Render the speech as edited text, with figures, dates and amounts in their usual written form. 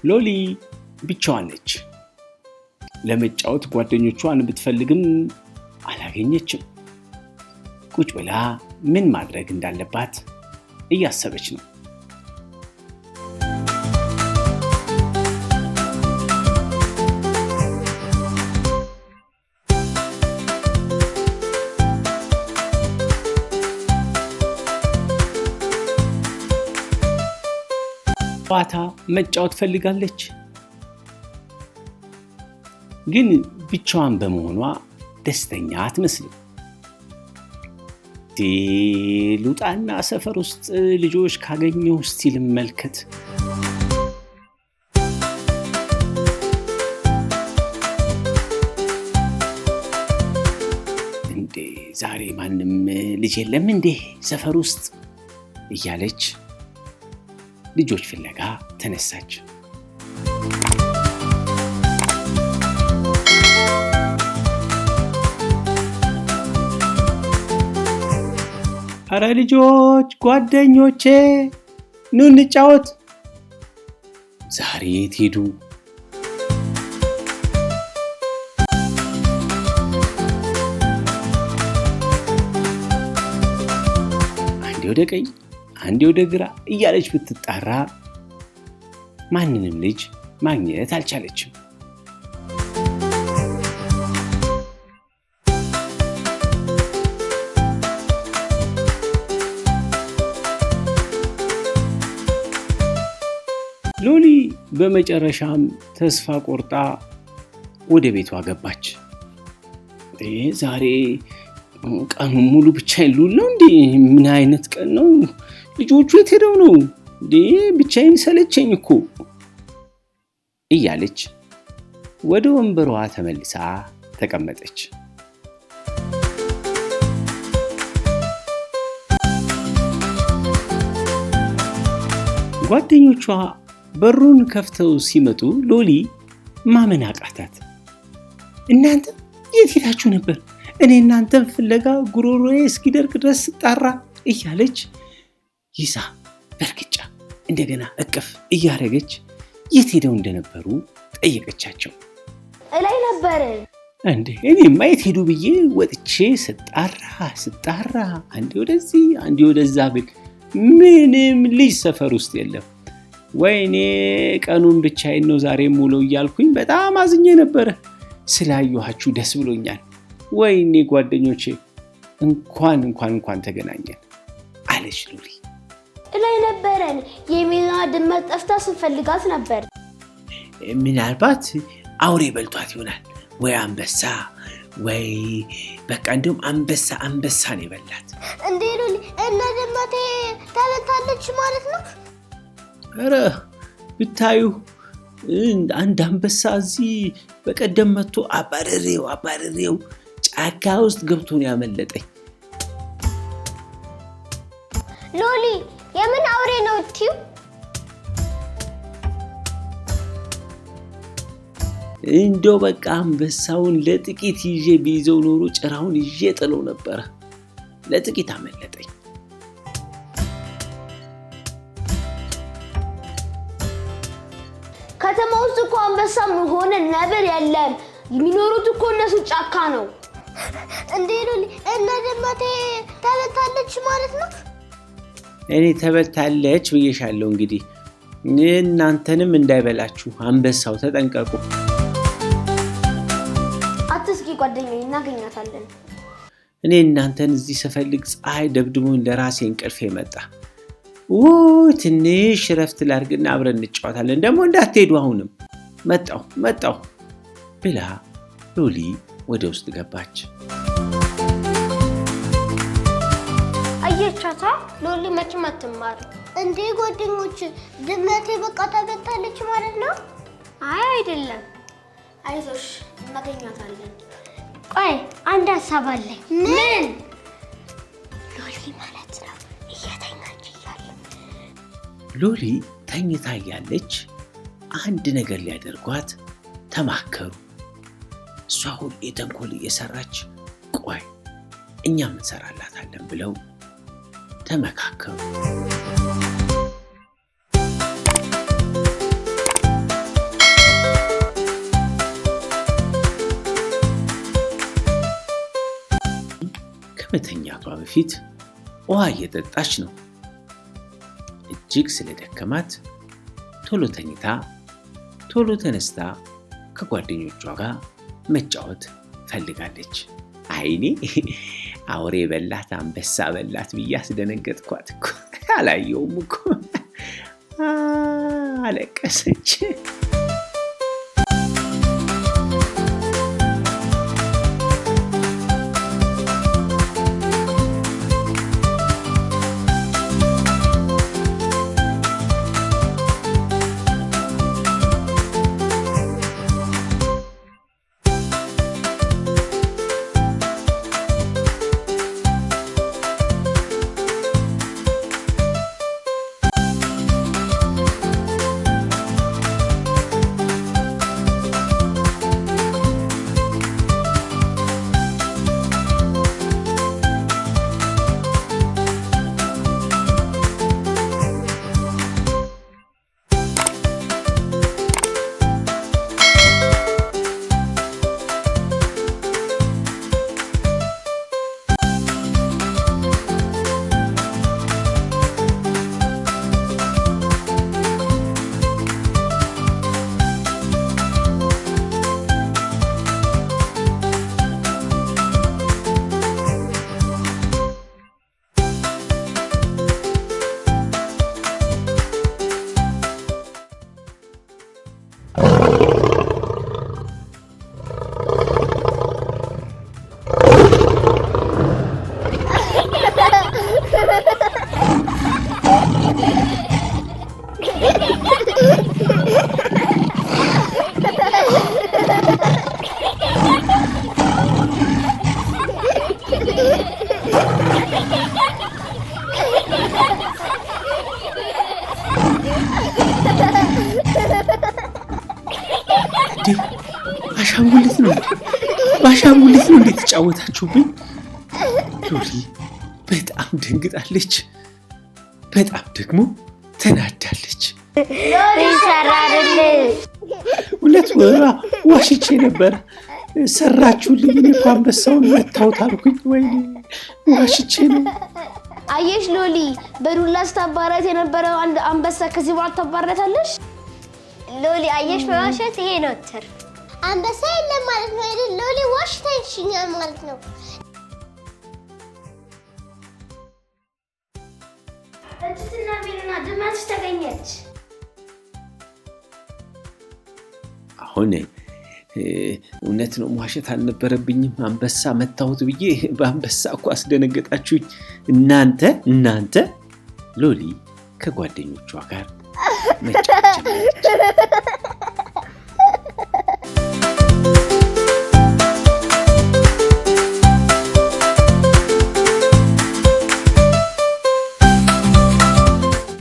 ሎሊ ብቻዋን ነች። ለመጫወት ጓደኞቿን ብትፈልግም አላገኘችም። ቁጭ ብላ ምን ማድረግ እንዳለባት እያሰበች ነው። ጨዋታ መጫወት ፈልጋለች፣ ግን ብቻዋን በመሆኗ ደስተኛ አትመስልም። ልውጣና ሰፈር ውስጥ ልጆች ካገኘው እስቲ ልመልከት። እንዴ ዛሬ ማንም ልጅ የለም እንዴ ሰፈር ውስጥ እያለች ልጆች ፍለጋ ተነሳች። አረ ልጆች ጓደኞቼ ኑ እንጫወት። ዛሬ የት ሄዱ? አንዴ ወደ ቀኝ አንዴ ወደ ግራ እያለች ብትጣራ ማንንም ልጅ ማግኘት አልቻለችም። ሎሊ በመጨረሻም ተስፋ ቆርጣ ወደ ቤቷ ገባች። ዛሬ ቀኑን ሙሉ ብቻዬን ልውል ነው እንዴ? ምን አይነት ቀን ነው? ልጆቹ የት ሄደው ነው እንዴ? ብቻዬን ሰለቸኝ እኮ እያለች ወደ ወንበሯ ተመልሳ ተቀመጠች። ጓደኞቿ በሩን ከፍተው ሲመጡ ሎሊ ማመን አቃታት። እናንተ የት ሄዳችሁ ነበር? እኔ እናንተን ፍለጋ ጉሮሮዬ እስኪደርቅ ድረስ ስጣራ እያለች ይዛ በርግጫ እንደገና እቅፍ እያረገች የት ሄደው እንደነበሩ ጠየቀቻቸው። እላይ ነበር እንዴ? እኔማ የት ሄዱ ብዬ ወጥቼ ስጣራ አንዴ ወደዚህ አንዴ ወደዛ ብል ምንም ልጅ ሰፈር ውስጥ የለም። ወይኔ ቀኑን ብቻዬን ነው ዛሬም ውለው እያልኩኝ በጣም አዝኜ ነበር። ስላየኋችሁ ደስ ብሎኛል። ወይኔ ጓደኞቼ እንኳን ተገናኘን አለች ሎሊ። እላይ ነበረን። የሚና ድመት ጠፍታ ስንፈልጋት ነበር። ምናልባት አውሬ በልቷት ይሆናል፣ ወይ አንበሳ፣ ወይ በቃ እንደውም አንበሳ ነው የበላት። እንዴ ሎሊ እና ድመቴ ተበልታለች ማለት ነው? ኧረ ብታዩ አንድ አንበሳ እዚህ በቀደም መጥቶ አባረሬው ጫካ ውስጥ ገብቶ ነው ያመለጠኝ። ሎሊ የምን አውሬ ነው እትዩ? እንደው በቃ አንበሳውን ለጥቂት ይዤ ቢይዘው ኖሮ ጭራውን ይዤ ጥለው ነበረ። ለጥቂት አመለጠኝ። ከተማ ውስጥ እኮ አንበሳም ሆነ ነብር የለም። የሚኖሩት እኮ እነሱ ጫካ ነው። እንዴ ሎሊ እና ድመቴ ተበልታለች ማለት ነው? እኔ ተበልታለች ብዬሻለሁ። እንግዲህ እናንተንም እንዳይበላችሁ አንበሳው ተጠንቀቁ። አትስጊ ጓደኛዬ፣ እናገኛታለን። እኔ እናንተን እዚህ ስፈልግ ፀሐይ ደብድሞኝ ለራሴ እንቅልፌ መጣ። ትንሽ ረፍት ላድርግና አብረን እንጫወታለን። ደግሞ እንዳትሄዱ አሁንም መጣሁ ብላ ሎሊ ወደ ውስጥ ገባች። አየቻታ ሎሊ መቼም አትማር። እንዴ ጓደኞች ድመቴ በቃ ተበልታለች ማለት ነው? አይ አይደለም፣ አይዞሽ እናገኛታለን። ቆይ አንድ ሀሳብ አለኝ። ምን? ሎሊ ማለት ነው እየተኛች እያለ ሎሊ ተኝታ እያለች አንድ ነገር ሊያደርጓት ተማከሩ። እሷ ሁሌ ተንኮል እየሰራች ቆይ እኛም እንሰራላታለን ብለው ተመካከሩ። ከመተኛቷ በፊት ውሃ እየጠጣች ነው። እጅግ ስለደከማት ቶሎ ተኝታ ቶሎ ተነስታ ከጓደኞቿ ጋር መጫወት ፈልጋለች። አይኔ አውሬ በላት አንበሳ በላት ብዬ አስደነገጥኳት እኮ። አላየውም እኮ አለቀሰች። አሻንጉሊት ነው ባሻንጉሊት ነው ተጫወታችሁብኝ። ሎሊ በጣም ደንግጣለች፣ በጣም ደግሞ ተናዳለች። ሎሊ ሰራልልሽ። ሁለት ዋሽቼ ነበር። ሰራችሁልኝ። እኔ አንበሳውን መታውት አልኩኝ። ወይኔ ዋሽቼ ነው። አየሽ ሎሊ፣ በዱላ ስታባራት የነበረው አንድ አንበሳ ከዚህ በኋላ ታባራታለሽ። ሎሊ አየሽ፣ በዋሸት ይሄ ነው ትር አንበሳ የለም ማለት ነው አይደል? ሎሊ ዋሽታሽኛል ማለት ነው። እጅትና ቢልና ድመት ተገኘች። አሁን እውነት ነው፣ ዋሸት አልነበረብኝም። አንበሳ መታውት ብዬ በአንበሳ እኮ አስደነገጣችሁኝ እናንተ። ሎሊ ከጓደኞቿ ጋር መጫወት ጀመረች።